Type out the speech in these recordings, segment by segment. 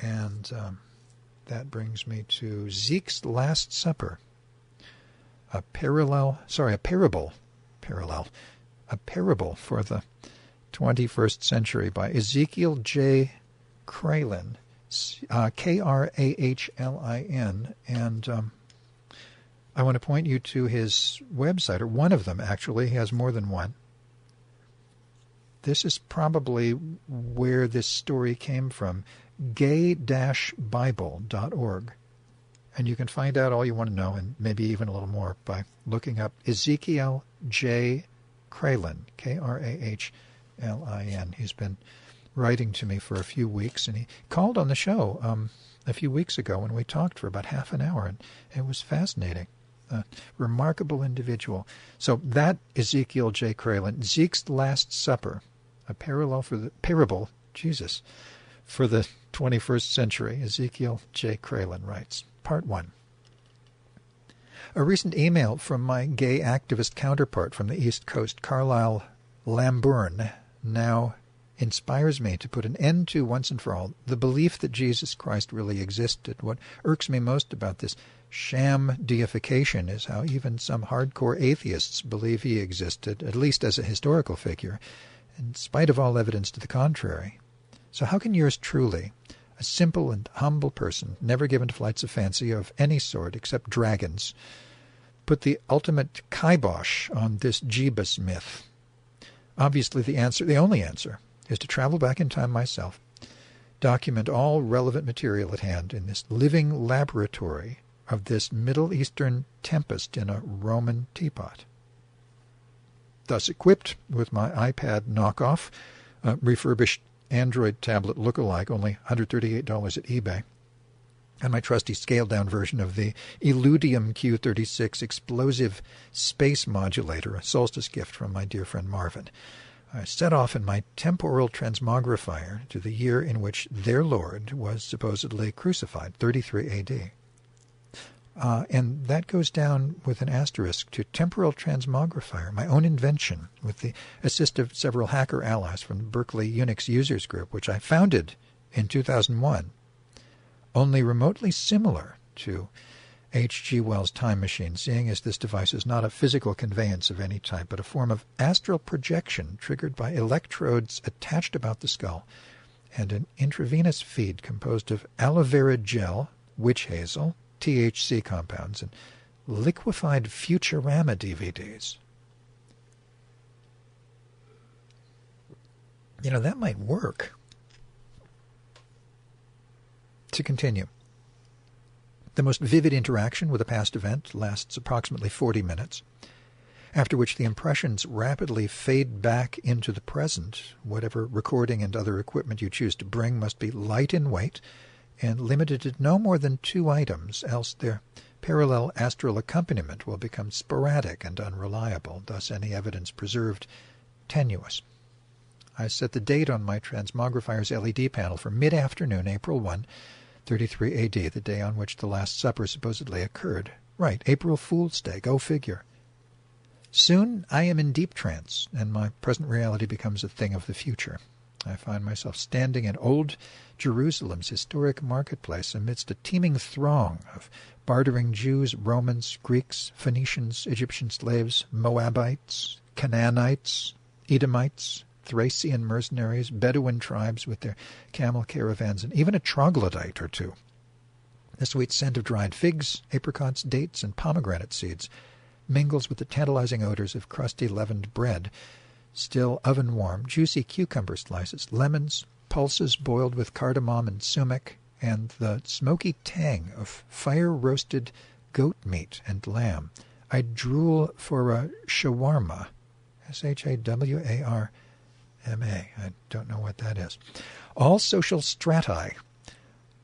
And that brings me to Zeke's Last Supper, a parable for the 21st century by Ezekiel J. Kralin, Krachlin. And I want to point you to his website, or one of them, actually. He has more than one. This is probably where this story came from, gay-bible.org. And you can find out all you want to know, and maybe even a little more, by looking up Ezekiel J. Kralin, Krachlin. He's been writing to me for a few weeks, and he called on the show a few weeks ago when we talked for about half an hour, and it was fascinating. A remarkable individual. So that Ezekiel J. Kralin, Zeke's Last Supper, a parable for the 21st century. Ezekiel J. Kralin writes, Part 1. A recent email from my gay activist counterpart from the East Coast, Carlisle Lambourne, now inspires me to put an end to, once and for all, the belief that Jesus Christ really existed. What irks me most about this sham deification is how even some hardcore atheists believe he existed, at least as a historical figure, in spite of all evidence to the contrary. So how can yours truly, a simple and humble person, never given to flights of fancy of any sort except dragons, put the ultimate kibosh on this Jeebus myth? Obviously the only answer, is to travel back in time myself, document all relevant material at hand in this living laboratory of this Middle Eastern tempest in a Roman teapot. Thus equipped with my iPad knockoff, refurbished Android tablet lookalike, only $138 at eBay, and my trusty scaled-down version of the Illudium Q36 explosive space modulator, a solstice gift from my dear friend Marvin, I set off in my temporal transmogrifier to the year in which their Lord was supposedly crucified, 33 A.D. And that goes down with an asterisk to temporal transmogrifier, my own invention, with the assist of several hacker allies from the Berkeley Unix users group, which I founded in 2001, only remotely similar to H.G. Wells' time machine, seeing as this device is not a physical conveyance of any type, but a form of astral projection triggered by electrodes attached about the skull, and an intravenous feed composed of aloe vera gel, witch hazel, THC compounds, and liquefied Futurama DVDs. That might work. To continue. The most vivid interaction with a past event lasts approximately 40 minutes, after which the impressions rapidly fade back into the present. Whatever recording and other equipment you choose to bring must be light in weight and limited to no more than 2 items, else their parallel astral accompaniment will become sporadic and unreliable, thus any evidence preserved tenuous. I set the date on my transmogrifier's LED panel for mid-afternoon, April 1, 33 A.D., the day on which the Last Supper supposedly occurred. Right, April Fool's Day, go figure. Soon I am in deep trance, and my present reality becomes a thing of the future. I find myself standing in old Jerusalem's historic marketplace amidst a teeming throng of bartering Jews, Romans, Greeks, Phoenicians, Egyptian slaves, Moabites, Canaanites, Edomites, Thracian mercenaries, Bedouin tribes with their camel caravans, and even a troglodyte or two. The sweet scent of dried figs, apricots, dates, and pomegranate seeds mingles with the tantalizing odors of crusty leavened bread, still oven-warm, juicy cucumber slices, lemons, pulses boiled with cardamom and sumac, and the smoky tang of fire-roasted goat meat and lamb. I drool for a shawarma, Shawarma. I don't know what that is. All social strati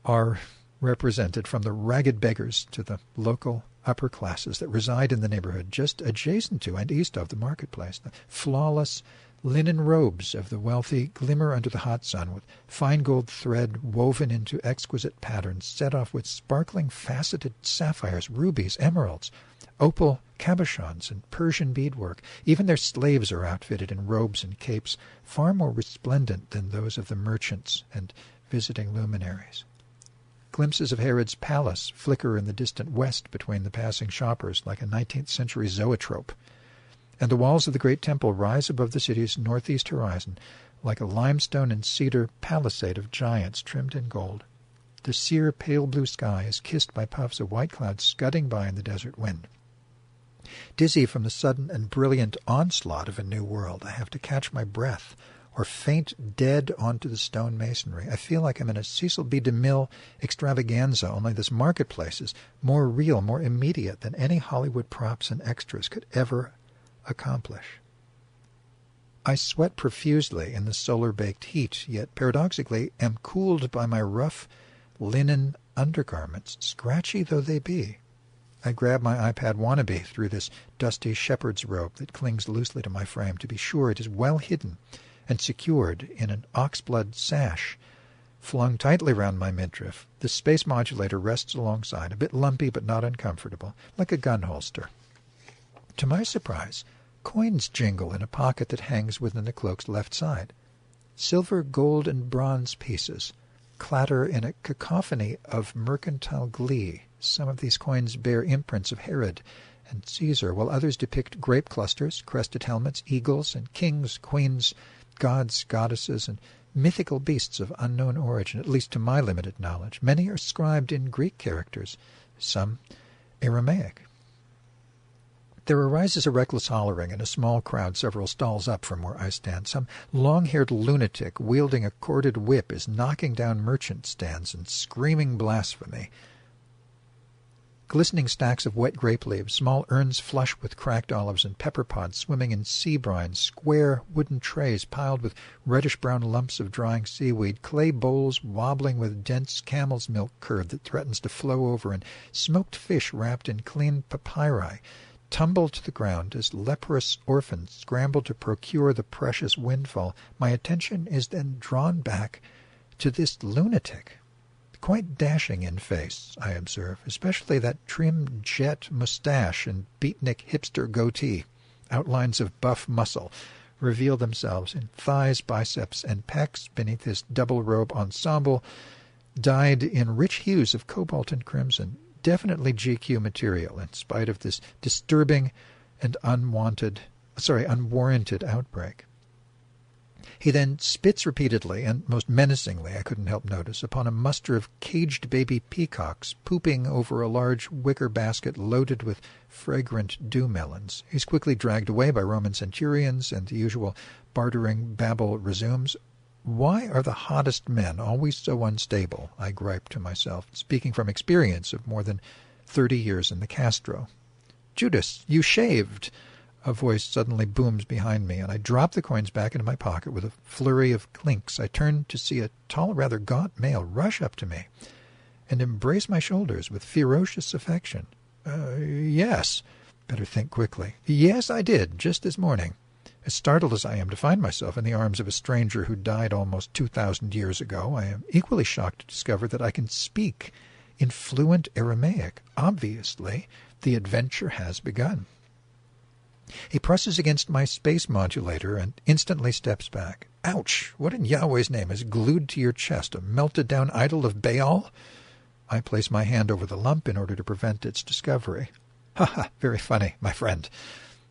are represented, from the ragged beggars to the local upper classes that reside in the neighborhood just adjacent to and east of the marketplace. The flawless linen robes of the wealthy glimmer under the hot sun with fine gold thread woven into exquisite patterns, set off with sparkling faceted sapphires, rubies, emeralds, opal cabochons, and Persian beadwork. Even their slaves are outfitted in robes and capes far more resplendent than those of the merchants and visiting luminaries. Glimpses of Herod's palace flicker in the distant west between the passing shoppers like a 19th-century zoetrope. And the walls of the great temple rise above the city's northeast horizon like a limestone and cedar palisade of giants trimmed in gold. The sere, pale blue sky is kissed by puffs of white clouds scudding by in the desert wind. Dizzy from the sudden and brilliant onslaught of a new world, I have to catch my breath or faint dead onto the stone masonry. I feel like I'm in a Cecil B. DeMille extravaganza, only this marketplace is more real, more immediate than any Hollywood props and extras could ever accomplish. I sweat profusely in the solar-baked heat, yet paradoxically am cooled by my rough linen undergarments, scratchy though they be. I grab my iPad wannabe through this dusty shepherd's robe that clings loosely to my frame to be sure it is well hidden and secured in an oxblood sash flung tightly round my midriff. The space modulator rests alongside, a bit lumpy but not uncomfortable, like a gun holster. To my surprise, coins jingle in a pocket that hangs within the cloak's left side. Silver, gold, and bronze pieces clatter in a cacophony of mercantile glee. Some of these coins bear imprints of Herod and Caesar, while others depict grape clusters, crested helmets, eagles, and kings, queens, gods, goddesses, and mythical beasts of unknown origin, at least to my limited knowledge. Many are scribed in Greek characters, some Aramaic. There arises a reckless hollering in a small crowd several stalls up from where I stand. Some long-haired lunatic wielding a corded whip is knocking down merchant stands and screaming blasphemy. Glistening stacks of wet grape leaves, small urns flush with cracked olives and pepper pods swimming in sea brine, square wooden trays piled with reddish-brown lumps of drying seaweed, clay bowls wobbling with dense camel's milk curd that threatens to flow over, and smoked fish wrapped in clean papyri tumble to the ground as leprous orphans scramble to procure the precious windfall. My attention is then drawn back to this lunatic. Quite dashing in face, I observe, especially that trim jet moustache and beatnik hipster goatee. Outlines of buff muscle reveal themselves in thighs, biceps, and pecs beneath his double robe ensemble, dyed in rich hues of cobalt and crimson. Definitely GQ material, in spite of this disturbing and unwarranted outbreak. He then spits repeatedly, and most menacingly, I couldn't help notice, upon a muster of caged baby peacocks pooping over a large wicker basket loaded with fragrant dew melons. He's quickly dragged away by Roman centurions, and the usual bartering babble resumes. Why are the hottest men always so unstable? I gripe to myself, speaking from experience of more than 30 years in the Castro. Judas, you shaved! A voice suddenly booms behind me, and I drop the coins back into my pocket with a flurry of clinks. I turn to see a tall, rather gaunt male rush up to me and embrace my shoulders with ferocious affection. Yes. Better think quickly. Yes, I did, just this morning. As startled as I am to find myself in the arms of a stranger who died almost 2,000 years ago, I am equally shocked to discover that I can speak in fluent Aramaic. Obviously, the adventure has begun. He presses against my space modulator and instantly steps back. Ouch! What in Yahweh's name is glued to your chest? A melted-down idol of Baal? I place my hand over the lump in order to prevent its discovery. Ha ha! Very funny, my friend.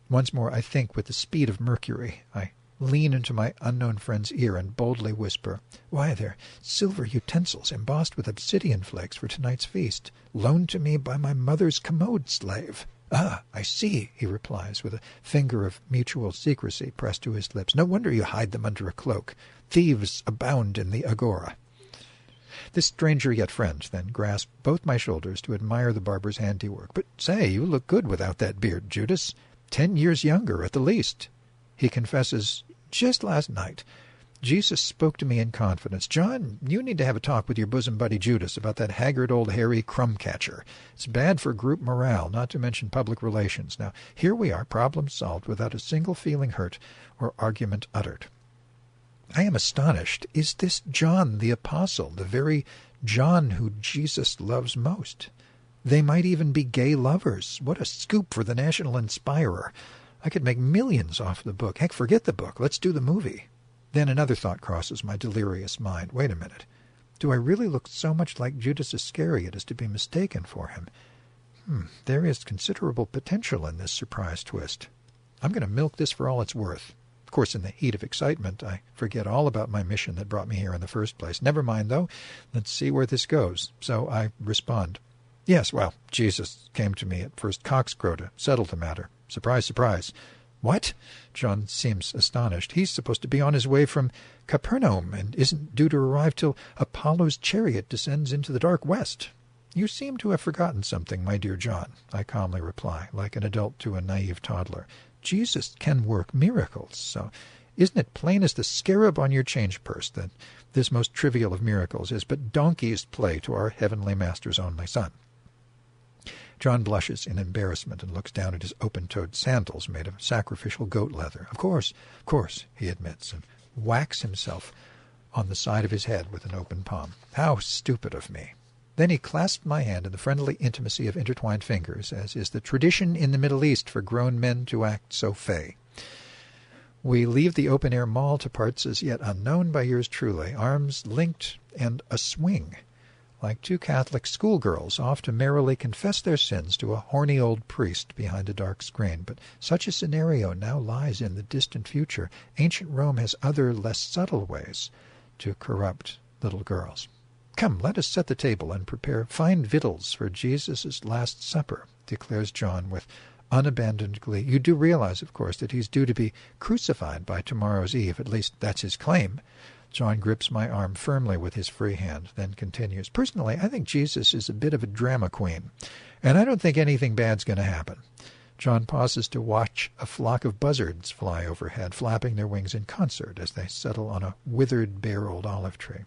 Once more I think with the speed of Mercury. I lean into my unknown friend's ear and boldly whisper, "Why, they're silver utensils embossed with obsidian flakes for tonight's feast, loaned to me by my mother's commode slave." "Ah, I see," he replies, with a finger of mutual secrecy pressed to his lips. "No wonder you hide them under a cloak. Thieves abound in the agora." This stranger yet friend then grasped both my shoulders to admire the barber's handiwork. "But say, you look good without that beard, Judas. 10 years younger at the least." He confesses, "Just last night, Jesus spoke to me in confidence. John, you need to have a talk with your bosom buddy Judas about that haggard old hairy crumb-catcher. It's bad for group morale, not to mention public relations. Now, here we are, problem solved, without a single feeling hurt or argument uttered." I am astonished. Is this John the Apostle, the very John who Jesus loves most? They might even be gay lovers. What a scoop for the National Enspirer. I could make millions off the book. Heck, forget the book. Let's do the movie. Then another thought crosses my delirious mind. Wait a minute. Do I really look so much like Judas Iscariot as to be mistaken for him? There is considerable potential in this surprise twist. I'm going to milk this for all it's worth. Of course, in the heat of excitement, I forget all about my mission that brought me here in the first place. Never mind, though. Let's see where this goes. So I respond. Yes, well, Jesus came to me at first cockscrow to settle the matter. Surprise, surprise. What? John seems astonished. He's supposed to be on his way from Capernaum and isn't due to arrive till Apollo's chariot descends into the dark west. You seem to have forgotten something, my dear John, I calmly reply, like an adult to a naive toddler. Jesus can work miracles, so isn't it plain as the scarab on your change purse that this most trivial of miracles is but donkey's play to our heavenly Master's only Son? John blushes in embarrassment and looks down at his open-toed sandals made of sacrificial goat leather. Of course, he admits, and whacks himself on the side of his head with an open palm. How stupid of me. Then he clasped my hand in the friendly intimacy of intertwined fingers, as is the tradition in the Middle East for grown men to act so fey. We leave the open-air mall to parts as yet unknown by yours truly, arms linked and a-swing, like two Catholic schoolgirls off to merrily confess their sins to a horny old priest behind a dark screen. But such a scenario now lies in the distant future. Ancient Rome has other, less subtle ways to corrupt little girls. Come, let us set the table and prepare fine victuals for Jesus' Last Supper, declares John with unabandoned glee. You do realize, of course, that he's due to be crucified by tomorrow's eve. At least that's his claim. John grips my arm firmly with his free hand, then continues. Personally, I think Jesus is a bit of a drama queen, and I don't think anything bad's going to happen. John pauses to watch a flock of buzzards fly overhead, flapping their wings in concert as they settle on a withered, bare old olive tree.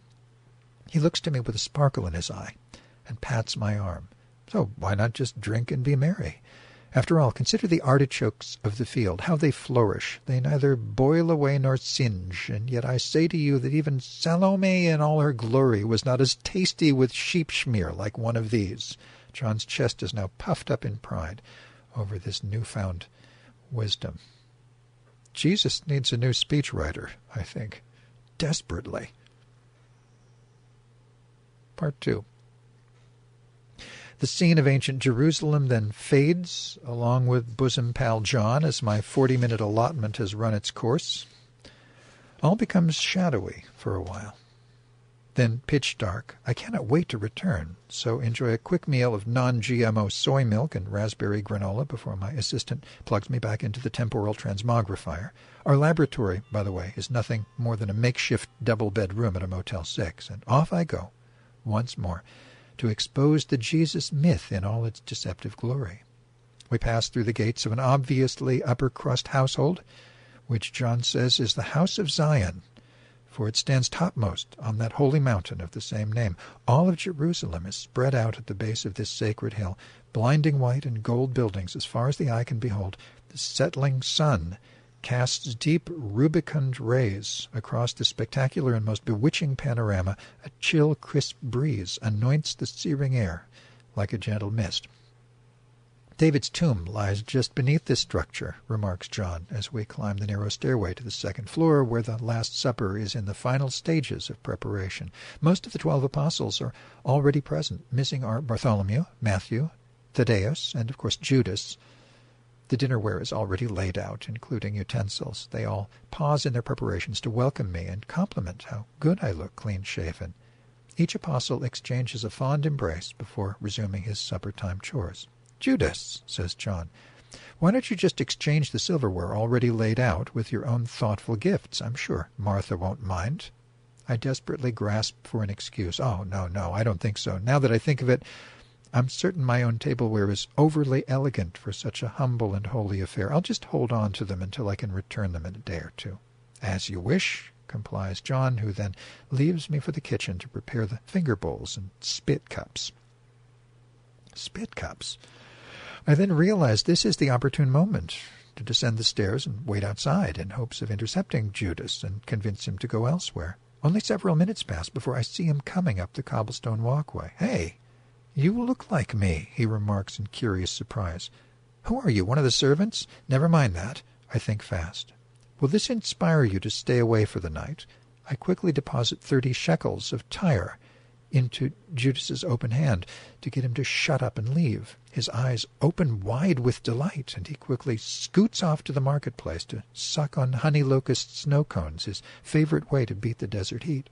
He looks to me with a sparkle in his eye and pats my arm. So why not just drink and be merry? After all, consider the artichokes of the field, how they flourish. They neither boil away nor singe, and yet I say to you that even Salome in all her glory was not as tasty with sheep schmear like one of these. John's chest is now puffed up in pride over this newfound wisdom. Jesus needs a new speechwriter, I think, desperately. Part 2. The scene of ancient Jerusalem then fades, along with bosom pal John, as my 40-minute allotment has run its course. All becomes shadowy for a while. Then pitch dark. I cannot wait to return, so enjoy a quick meal of non-GMO soy milk and raspberry granola before my assistant plugs me back into the temporal transmogrifier. Our laboratory, by the way, is nothing more than a makeshift double-bed room at a Motel 6, and off I go, once more, to expose the Jesus myth in all its deceptive glory. We pass through the gates of an obviously upper-crust household, which John says is the House of Zion, for it stands topmost on that holy mountain of the same name. All of Jerusalem is spread out at the base of this sacred hill, blinding white and gold buildings as far as the eye can behold. The settling sun casts deep rubicund rays across the spectacular and most bewitching panorama. A chill, crisp breeze anoints the searing air like a gentle mist. David's tomb lies just beneath this structure, remarks John, as we climb the narrow stairway to the second floor, where the Last Supper is in the final stages of preparation. Most of the 12 apostles are already present. Missing are Bartholomew, Matthew, Thaddeus, and, of course, Judas. The dinnerware is already laid out, including utensils. They all pause in their preparations to welcome me and compliment how good I look, clean-shaven. Each apostle exchanges a fond embrace before resuming his supper-time chores. Judas, says John, why don't you just exchange the silverware already laid out with your own thoughtful gifts? I'm sure Martha won't mind. I desperately grasp for an excuse. Oh, no, I don't think so. Now that I think of it, I'm certain my own tableware is overly elegant for such a humble and holy affair. I'll just hold on to them until I can return them in a day or two. As you wish, complies John, who then leaves me for the kitchen to prepare the finger bowls and spit cups. Spit cups? I then realize this is the opportune moment to descend the stairs and wait outside in hopes of intercepting Judas and convince him to go elsewhere. Only several minutes pass before I see him coming up the cobblestone walkway. Hey! You look like me, he remarks in curious surprise. Who are you, one of the servants? Never mind that. I think fast. Will this inspire you to stay away for the night? I quickly deposit 30 shekels of Tyre into Judas's open hand to get him to shut up and leave. His eyes open wide with delight, and he quickly scoots off to the marketplace to suck on honey locust snow cones, his favorite way to beat the desert heat.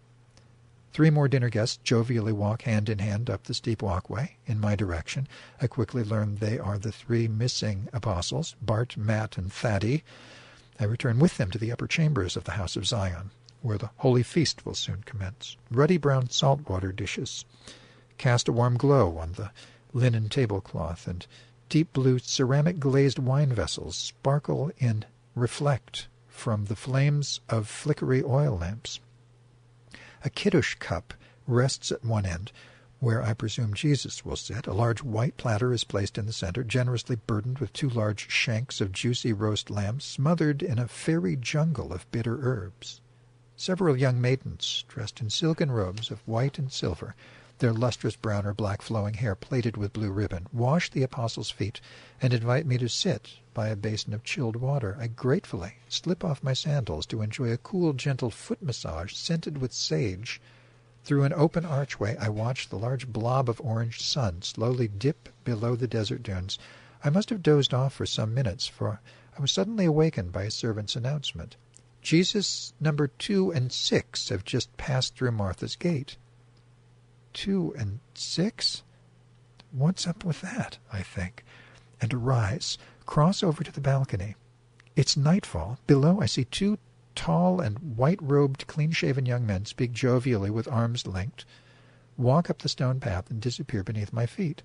3 more dinner guests jovially walk hand in hand up the steep walkway in my direction. I quickly learn they are the 3 missing apostles, Bart, Matt, and Thaddy. I return with them to the upper chambers of the House of Zion, where the holy feast will soon commence. Ruddy brown saltwater dishes cast a warm glow on the linen tablecloth, and deep blue ceramic glazed wine vessels sparkle and reflect from the flames of flickery oil lamps. A kiddush cup rests at one end, where I presume Jesus will sit. A large white platter is placed in the center, generously burdened with 2 large shanks of juicy roast lamb, smothered in a fairy jungle of bitter herbs. Several young maidens, dressed in silken robes of white and silver, their lustrous brown or black flowing hair plaited with blue ribbon, wash the apostles' feet and invite me to sit by a basin of chilled water. I gratefully slip off my sandals to enjoy a cool, gentle foot massage scented with sage. Through an open archway, I watch the large blob of orange sun slowly dip below the desert dunes. I must have dozed off for some minutes, for I was suddenly awakened by a servant's announcement. Jesus number 2 and 6 have just passed through Martha's gate. 2 and 6? What's up with that, I think, and arise, cross over to the balcony. It's nightfall. Below I see 2 tall and white-robed, clean-shaven young men speak jovially with arms linked, walk up the stone path, and disappear beneath my feet.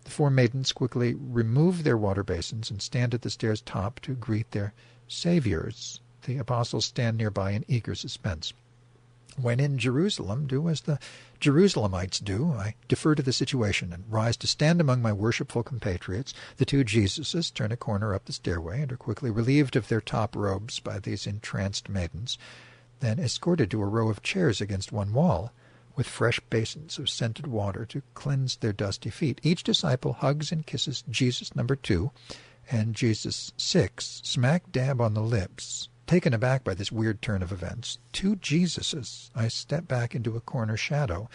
The 4 maidens quickly remove their water basins and stand at the stairs' top to greet their saviors. The apostles stand nearby in eager suspense. When in Jerusalem, do as the Jerusalemites do. I defer to the situation and rise to stand among my worshipful compatriots. The 2 Jesuses turn a corner up the stairway and are quickly relieved of their top robes by these entranced maidens, then escorted to a row of chairs against one wall, with fresh basins of scented water to cleanse their dusty feet. Each disciple hugs and kisses Jesus number 2 and Jesus 6 smack dab on the lips. Taken aback by this weird turn of events, 2 Jesuses, I step back into a corner shadow,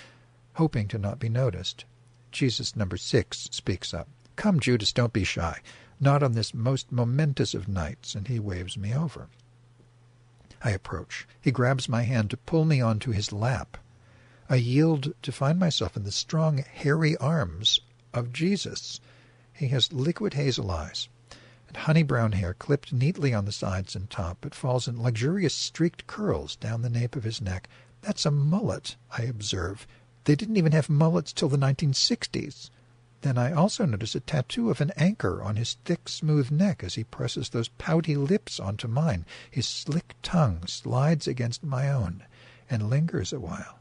hoping to not be noticed. Jesus number 6 speaks up. "Come, Judas, don't be shy. Not on this most momentous of nights," and he waves me over. I approach. He grabs my hand to pull me onto his lap. I yield to find myself in the strong, hairy arms of Jesus. He has liquid hazel eyes and honey-brown hair clipped neatly on the sides and top. It falls in luxurious streaked curls down the nape of his neck. "That's a mullet," I observe. "They didn't even have mullets till the 1960s. Then I also notice a tattoo of an anchor on his thick, smooth neck as he presses those pouty lips onto mine. His slick tongue slides against my own and lingers a while.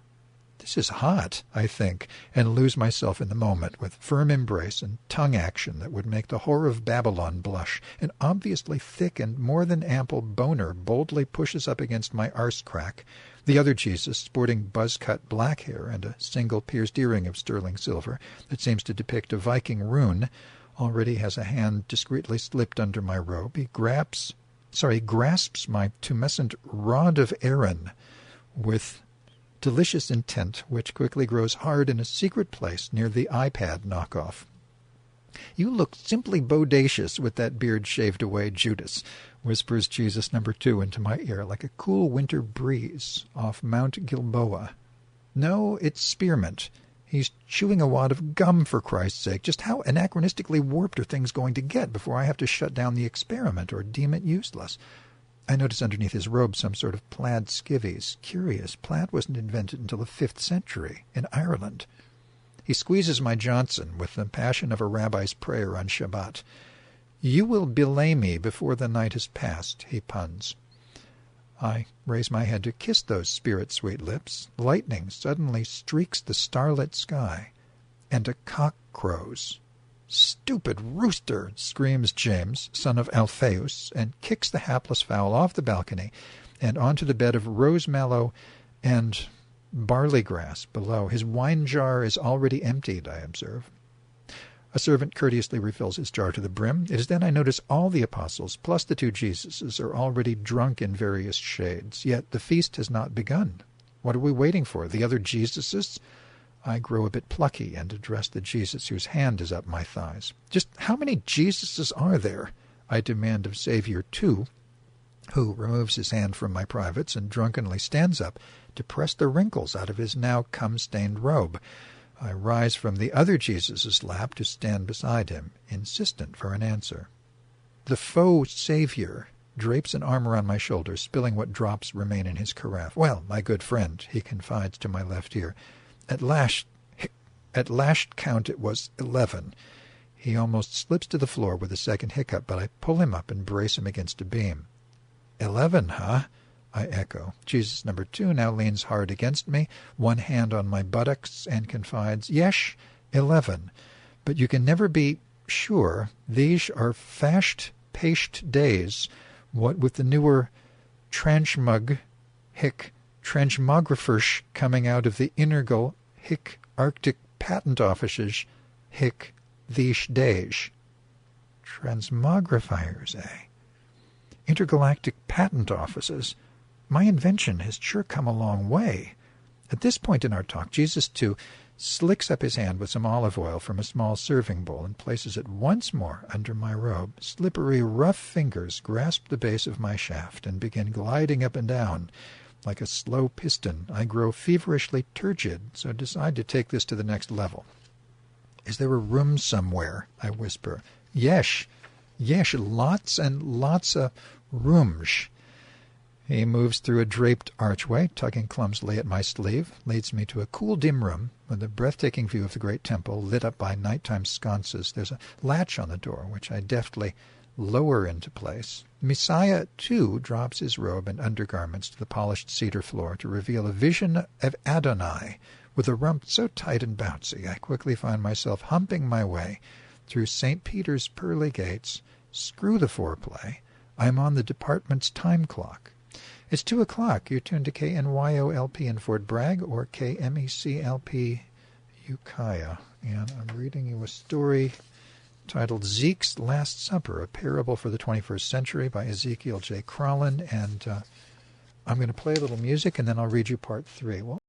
This is hot, I think, and lose myself in the moment with firm embrace and tongue action that would make the whore of Babylon blush. An obviously thick and more than ample boner boldly pushes up against my arse crack. The other Jesus, sporting buzz-cut black hair and a single pierced earring of sterling silver that seems to depict a Viking rune, already has a hand discreetly slipped under my robe. He grasps my tumescent rod of Aaron with delicious intent, which quickly grows hard in a secret place near the iPad knockoff. "You look simply bodacious with that beard shaved away, Judas," whispers Jesus number 2 into my ear like a cool winter breeze off Mount Gilboa. No, it's spearmint. He's chewing a wad of gum, for Christ's sake. Just how anachronistically warped are things going to get before I have to shut down the experiment or deem it useless? I notice underneath his robe some sort of plaid skivvies. Curious, plaid wasn't invented until the 5th century in Ireland. He squeezes my Johnson with the passion of a rabbi's prayer on Shabbat. "You will belay me before the night has passed," he puns. I raise my head to kiss those spirit-sweet lips. Lightning suddenly streaks the starlit sky, and a cock crows. "Stupid rooster!" screams James, son of Alphaeus, and kicks the hapless fowl off the balcony and onto the bed of rose mallow and barley grass below. His wine jar is already emptied, I observe. A servant courteously refills his jar to the brim. It is then I notice all the apostles, plus the 2 Jesuses, are already drunk in various shades. Yet the feast has not begun. What are we waiting for? The other Jesuses? I grow a bit plucky and address the Jesus whose hand is up my thighs. Just how many Jesuses are there? I demand of Savior 2, who removes his hand from my privates and drunkenly stands up to press the wrinkles out of his now cum-stained robe. I rise from the other Jesus's lap to stand beside him, insistent for an answer. The faux Savior drapes an arm around my shoulder, spilling what drops remain in his carafe. "Well, my good friend," he confides to my left ear, at last count it was 11. He almost slips to the floor with a second hiccup, but I pull him up and brace him against a beam. 11, huh? I echo. Jesus number 2 now leans hard against me, one hand on my buttocks, and confides, "Yesh, 11. But you can never be sure. These are fast paced days, what with the newer transmographers coming out of the Intergal Arctic patent offices these days." Transmogrifiers, eh? Intergalactic patent offices. My invention has sure come a long way. At this point in our talk, Jesus, too, slicks up his hand with some olive oil from a small serving bowl and places it once more under my robe. Slippery, rough fingers grasp the base of my shaft and begin gliding up and down. Like a slow piston, I grow feverishly turgid, so decide to take this to the next level. "Is there a room somewhere?" I whisper. Yesh, lots and lots of rooms." He moves through a draped archway, tugging clumsily at my sleeve, leads me to a cool, dim room with a breathtaking view of the great temple, lit up by nighttime sconces. There's a latch on the door, which I deftly lower into place. Messiah, too, drops his robe and undergarments to the polished cedar floor to reveal a vision of Adonai, with a rump so tight and bouncy I quickly find myself humping my way through St. Peter's pearly gates. Screw the foreplay. I'm on the department's time clock. It's 2 o'clock. You're tuned to KNYOLP in Fort Bragg or KMECLP Ukiah. And I'm reading you a story titled Zeke's Last Supper, a Parable for the 21st Century by Ezekiel J. Crowlin. And I'm going to play a little music and then I'll read you part 3. Well,